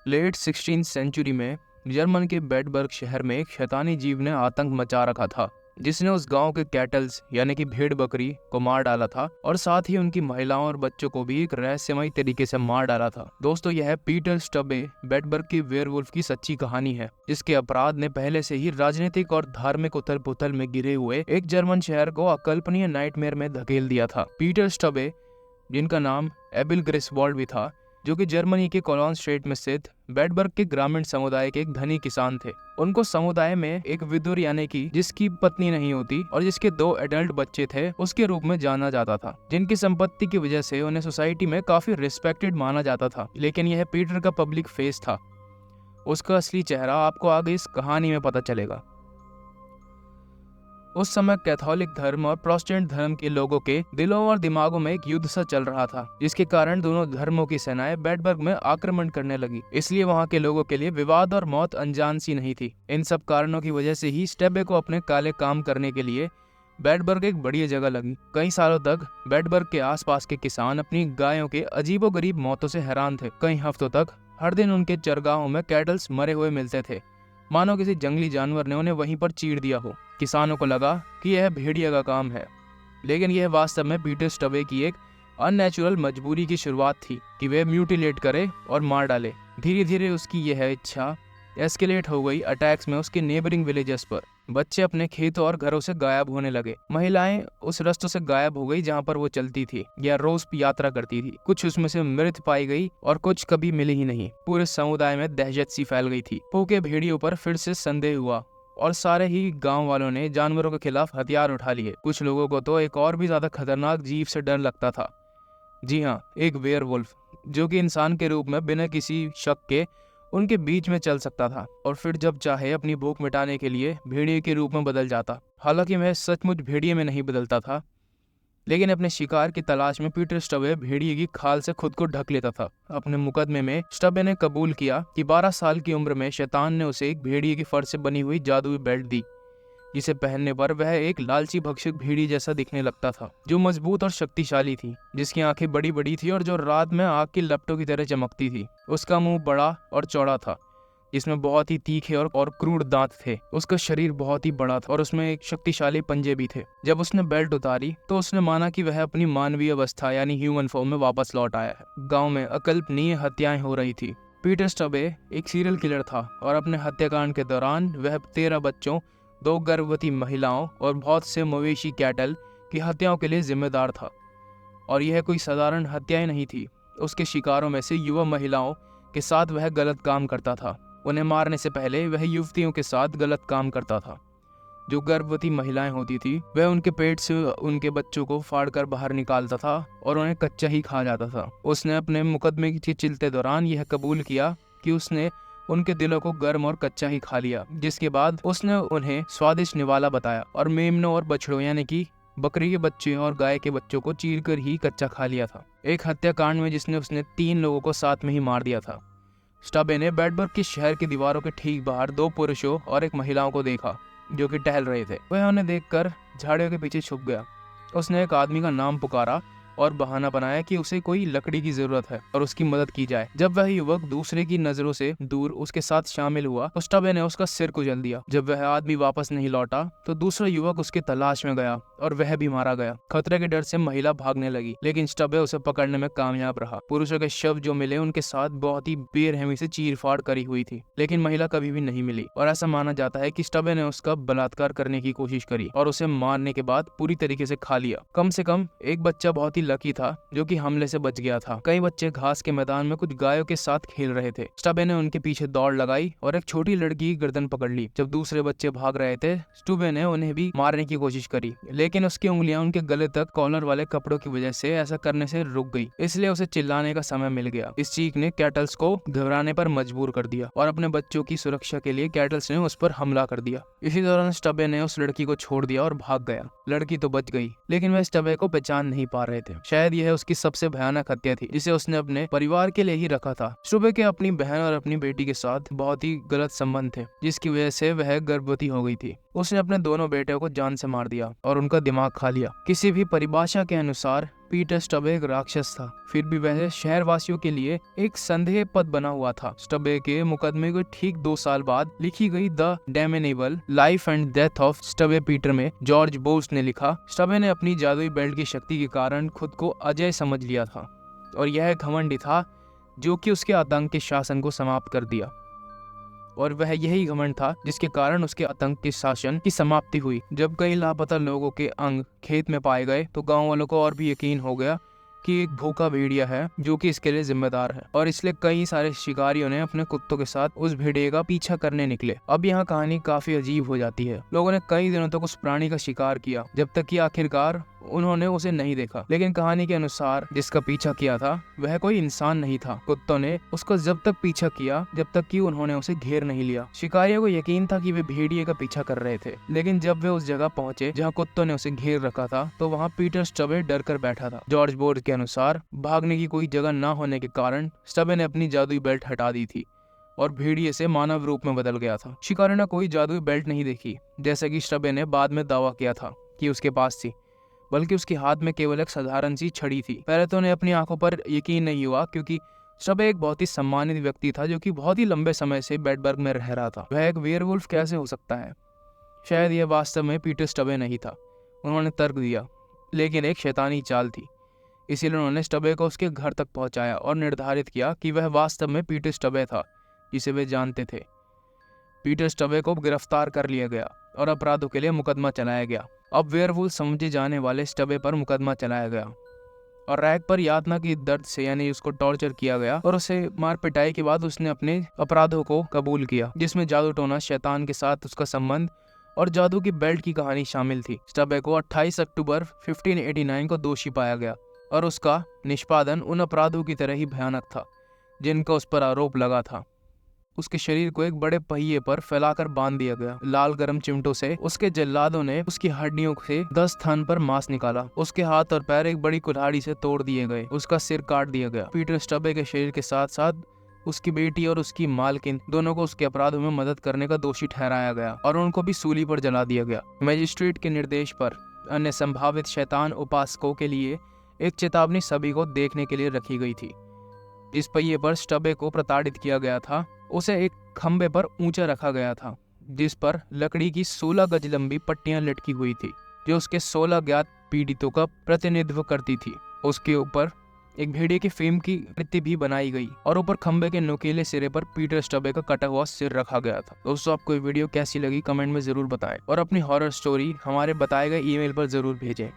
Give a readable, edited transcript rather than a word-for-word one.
Late 16th century में German के बेडबर्ग शहर में एक शैतानी जीव ने आतंक मचा रखा था, जिसने उस गांव के कैटल्स यानी कि भेड़ बकरी को मार डाला था और साथ ही उनकी महिलाओं और बच्चों को भी एक रहस्यमयी तरीके से मार डाला था। दोस्तों, यह पीटर स्टबे बेडबर्ग की वेयरवुल्फ की सच्ची कहानी है, जिसके अपराध ने पहले से ही राजनीतिक और धार्मिक उथल पुथल में गिरे हुए एक जर्मन शहर को अकल्पनीय नाइटमेयर में धकेल दिया था। पीटर स्टबे, जिनका नाम एबिल ग्रिसवॉल्ड भी था, जो कि जर्मनी के कोलोन स्टेट में स्थित बेडबर्ग के ग्रामीण समुदाय के एक धनी किसान थे। उनको समुदाय में एक विधुर यानी कि जिसकी पत्नी नहीं होती और जिसके 2 एडल्ट बच्चे थे, उसके रूप में जाना जाता था, जिनकी संपत्ति की वजह से उन्हें सोसाइटी में काफी रिस्पेक्टेड माना जाता था। लेकिन यह पीटर का पब्लिक फेस था। उसका असली चेहरा आपको आगे इस कहानी में पता चलेगा। उस समय कैथोलिक धर्म और प्रोटेस्टेंट धर्म के लोगों के दिलों और दिमागों में एक युद्ध सा चल रहा था, जिसके कारण दोनों धर्मों की सेनाएं बेडबर्ग में आक्रमण करने लगी। इसलिए वहां के लोगों के लिए विवाद और मौत अनजान सी नहीं थी। इन सब कारणों की वजह से ही स्टेबे को अपने काले काम करने के लिए बेडबर्ग एक बढ़िया जगह लगी। कई सालों तक बेडबर्ग के आसपास के किसान अपनी गायों के अजीबोगरीब मौतों से हैरान थे। कई हफ्तों तक हर दिन उनके चरगाहों में कैटल्स मरे हुए मिलते थे, मानो किसी जंगली जानवर ने उन्हें वहीं पर चीर दिया हो। किसानों को लगा कि यह भेड़िया का काम है, लेकिन यह वास्तव में पीटर स्टबे की एक अननेचुरल मजबूरी की शुरुआत थी कि वे म्यूटिलेट करे और मार डाले। धीरे धीरे उसकी यह इच्छा एस्केलेट हो गई अटैक्स में उसके नेबरिंग विलेजेस पर। बच्चे अपने खेतों और घरों से गायब होने लगे। महिलाएं उस रास्तों से गायब हो गई जहां पर वो चलती थी या रोज यात्रा करती थी। कुछ उसमें से मृत पाई गई और कुछ कभी मिली ही नहीं। पूरे समुदाय में दहशत सी फैल गई थी। भूखे भेड़ियों पर फिर से संदेह हुआ और सारे ही गांव वालों ने जानवरों के खिलाफ हथियार उठा लिए। कुछ लोगों को तो एक और भी ज्यादा खतरनाक जीव से डर लगता था। जी हाँ, एक वेयरवुल्फ, जो कि इंसान के रूप में बिना किसी शक के उनके बीच में चल सकता था और फिर जब चाहे अपनी भूख मिटाने के लिए भेड़िए के रूप में बदल जाता। हालांकि वह सचमुच भेड़िए में नहीं बदलता था, लेकिन अपने शिकार की तलाश में पीटर स्टबे भेड़िए की खाल से खुद को ढक लेता था। अपने मुकदमे में स्टबे ने कबूल किया कि 12 साल की उम्र में शैतान ने उसे एक भेड़िए की फर से बनी हुई जादुई बेल्ट दी, जिसे पहनने पर वह एक लालची भक्षक भेड़ी जैसा दिखने लगता था, जो मजबूत और शक्तिशाली थी, जिसकी आंखें बड़ी बड़ी थी और जो रात में आग की लपटों की तरह चमकती थी। उसका मुंह बड़ा और चौड़ा था, जिसमें बहुत ही तीखे और क्रूर दांत थे। उसका शरीर बहुत ही बड़ा था और उसमें एक शक्तिशाली पंजे भी थे। जब उसने बेल्ट उतारी तो उसने माना कि वह अपनी मानवीय अवस्था यानी ह्यूमन फॉर्म में वापस लौट आया है। गाँव में अकल्पनीय हत्याएं हो रही थी। पीटर स्टबे एक सीरियल किलर था और अपने हत्याकांड के दौरान वह 13 बच्चों, 2 गर्भवती महिलाओं और बहुत से मवेशी कैटल की हत्याओं के लिए जिम्मेदार था। और यह कोई साधारण हत्याएं नहीं थी। उसके शिकारों में से युवा महिलाओं के साथ वह गलत काम करता था। उन्हें मारने से पहले वह युवतियों के साथ गलत काम करता था। जो गर्भवती महिलाएं होती थी, वह उनके पेट से उनके बच्चों को फाड़कर बाहर निकालता था और उन्हें कच्चा ही खा जाता था। उसने अपने मुकदमे के चलते दौरान यह कबूल किया कि उसने उनके दिलों को गर्म और कच्चा ही खा लिया, जिसके बाद उसने उन्हें स्वादिष्ट निवाला बताया और मेमनों और बछड़ों यानी कि बकरी के बच्चे और गाय के बच्चों को चीरकर ही कच्चा खा लिया था। एक हत्याकांड में जिसने उसने 3 लोगों को साथ में ही मार दिया था। स्टबे ने बेडबर्ग के शहर की दीवारों के ठीक बाहर 2 पुरुषों और एक महिलाओं को देखा, जो कि टहल रहे थे। वह उन्हें देखकर झाड़ियों के पीछे छुप गया। उसने एक आदमी का नाम पुकारा और बहाना बनाया कि उसे कोई लकड़ी की जरूरत है और उसकी मदद की जाए। जब वह युवक दूसरे की नजरों से दूर उसके साथ शामिल हुआ तो स्टबे ने उसका सिर कुचल दिया। जब वह आदमी वापस नहीं लौटा तो दूसरा युवक उसके तलाश में गया और वह भी मारा गया। खतरे के डर से महिला भागने लगी, लेकिन स्टबे उसे पकड़ने में कामयाब रहा। पुरुषों के शव जो मिले उनके साथ बहुत ही बेरहमी से चीरफाड़ करी हुई थी, लेकिन महिला कभी भी नहीं मिली और ऐसा माना जाता है कि स्टबे ने उसका बलात्कार करने की कोशिश करी और उसे मारने के बाद पूरी तरीके से खा लिया। कम से कम एक बच्चा बहुत ही लकी था जो कि हमले से बच गया था। कई बच्चे घास के मैदान में कुछ गायों के साथ खेल रहे थे। स्टबे ने उनके पीछे दौड़ लगाई और एक छोटी लड़की की गर्दन पकड़ ली। जब दूसरे बच्चे भाग रहे थे, स्टबे ने उन्हें भी मारने की कोशिश करी, लेकिन उसकी उंगलियां उनके गले तक कॉलर वाले कपड़ों की वजह से ऐसा करने से रुक गई, इसलिए उसे चिल्लाने का समय मिल गया। इस चीख ने कैटल्स को घबराने पर मजबूर कर दिया और अपने बच्चों की सुरक्षा के लिए कैटल्स ने उस पर हमला कर दिया। इसी दौरान स्टबे ने उस लड़की को छोड़ दिया और भाग गया। लड़की तो बच गई, लेकिन वह स्टबे को पहचान नहीं पा रहे थे। शायद यह उसकी सबसे भयानक हत्या थी जिसे उसने अपने परिवार के लिए ही रखा था। स्टबे के अपनी बहन और अपनी बेटी के साथ बहुत ही गलत संबंध थे, जिसकी वजह से वह गर्भवती हो गई थी। उसने अपने दोनों बेटों को जान से मार दिया और उनका दिमाग खा लिया। किसी भी परिभाषा के अनुसार पीटर स्टबे एक राक्षस था, फिर भी वह शहरवासियों के लिए एक संदेह पद बना हुआ था। स्टबे के मुकदमे को ठीक 2 साल बाद लिखी गई the damnable life and death of Stubbe Peter में जॉर्ज बोस ने लिखा, स्टबे ने अपनी जादुई बेल्ट की शक्ति के कारण खुद को अजय समझ लिया था और यह घमंड था जो कि उसके आतंक के शासन को समाप्त कर दिया। और वह यही घमंड था जिसके कारण उसके आतंक के शासन की समाप्ति हुई। जब कई लापता लोगों के अंग खेत में पाए गए तो गांव वालों को और भी यकीन हो गया कि एक भूखा भेड़िया है जो कि इसके लिए जिम्मेदार है, और इसलिए कई सारे शिकारियों ने अपने कुत्तों के साथ उस भेड़िए का पीछा करने निकले। अब यहाँ कहानी काफी अजीब हो जाती है। लोगों ने कई दिनों तक उस प्राणी का शिकार किया जब तक कि आखिरकार उन्होंने उसे नहीं देखा। लेकिन कहानी के अनुसार जिसका पीछा किया था वह कोई इंसान नहीं था। कुत्तों ने उसका जब तक पीछा किया जब तक कि उन्होंने उसे घेर नहीं लिया। शिकारियों को यकीन था कि वे भेड़िए का पीछा कर रहे थे, लेकिन जब वे उस जगह पहुंचे जहां कुत्तों ने उसे घेर रखा था तो वहां पीटर स्टबे डर कर बैठा था। जॉर्ज बोर्ड के अनुसार भागने की कोई जगह न होने के कारण स्टबे ने अपनी जादुई बेल्ट हटा दी थी और भेड़िए से मानव रूप में बदल गया था। शिकारियों ने कोई जादुई बेल्ट नहीं देखी जैसा कि स्टबे ने बाद में दावा किया था कि उसके पास थी, बल्कि उसके हाथ में केवल एक साधारण सी छड़ी थी। पहले तो उन्हें अपनी आंखों पर यकीन नहीं हुआ क्योंकि स्टबे एक बहुत ही सम्मानित व्यक्ति था जो कि बहुत ही लंबे समय से बेडबर्ग में रह रहा था। वह एक वेयरवुल्फ कैसे हो सकता है? शायद यह वास्तव में पीटर स्टबे नहीं था, उन्होंने तर्क दिया, लेकिन एक शैतानी चाल थी। इसीलिए उन्होंने स्टबे को उसके घर तक पहुंचाया और निर्धारित किया कि वह वास्तव में पीटर स्टबे था जिसे वे जानते थे। पीटर स्टबे को गिरफ्तार कर लिया गया और अपराधों के लिए मुकदमा चलाया गया। अब वेयरवुल्फ समझे जाने वाले स्टबे पर मुकदमा चलाया गया और रैक पर यातना की दर्द से यानी उसको टॉर्चर किया गया और उसे मार पिटाई के बाद उसने अपने अपराधों को कबूल किया, जिसमें जादू टोना, शैतान के साथ उसका संबंध और जादू की बेल्ट की कहानी शामिल थी। स्टबे को 28 अक्टूबर 1589 को दोषी पाया गया और उसका निष्पादन उन अपराधों की तरह ही भयानक था जिनका उस पर आरोप लगा था। उसके शरीर को एक बड़े पहिए पर फैलाकर बांध दिया गया। लाल गरम चिमटों से उसके जल्लादों ने उसकी हड्डियों से 10 स्थान पर मांस निकाला। उसके हाथ और पैर एक बड़ी कुल्हाड़ी से तोड़ दिए गए। उसका सिर काट दिया गया। पीटर स्टबे के शरीर के साथ साथ उसकी बेटी और उसकी मालकिन दोनों को उसके अपराधों में मदद करने का दोषी ठहराया गया और उनको भी सूली पर जला दिया गया। मजिस्ट्रेट के निर्देश पर अन्य संभावित शैतान उपासकों के लिए एक चेतावनी सभी को देखने के लिए रखी गई थी। इस पहिए पर स्टबे को प्रताड़ित किया गया था। उसे एक खंबे पर ऊंचा रखा गया था जिस पर लकड़ी की 16 गज लंबी पट्टियां लटकी हुई थी जो उसके 16 ज्ञात पीड़ितों का प्रतिनिधित्व करती थी। उसके ऊपर एक भेड़िए की फेम की आकृति भी बनाई गई और ऊपर खंबे के नुकीले सिरे पर पीटर स्टबे का कटा हुआ सिर रखा गया था। दोस्तों, आपको ये वीडियो कैसी लगी कमेंट में जरूर बताएं और अपनी हॉरर स्टोरी हमारे बताए गए ईमेल पर जरूर भेजें।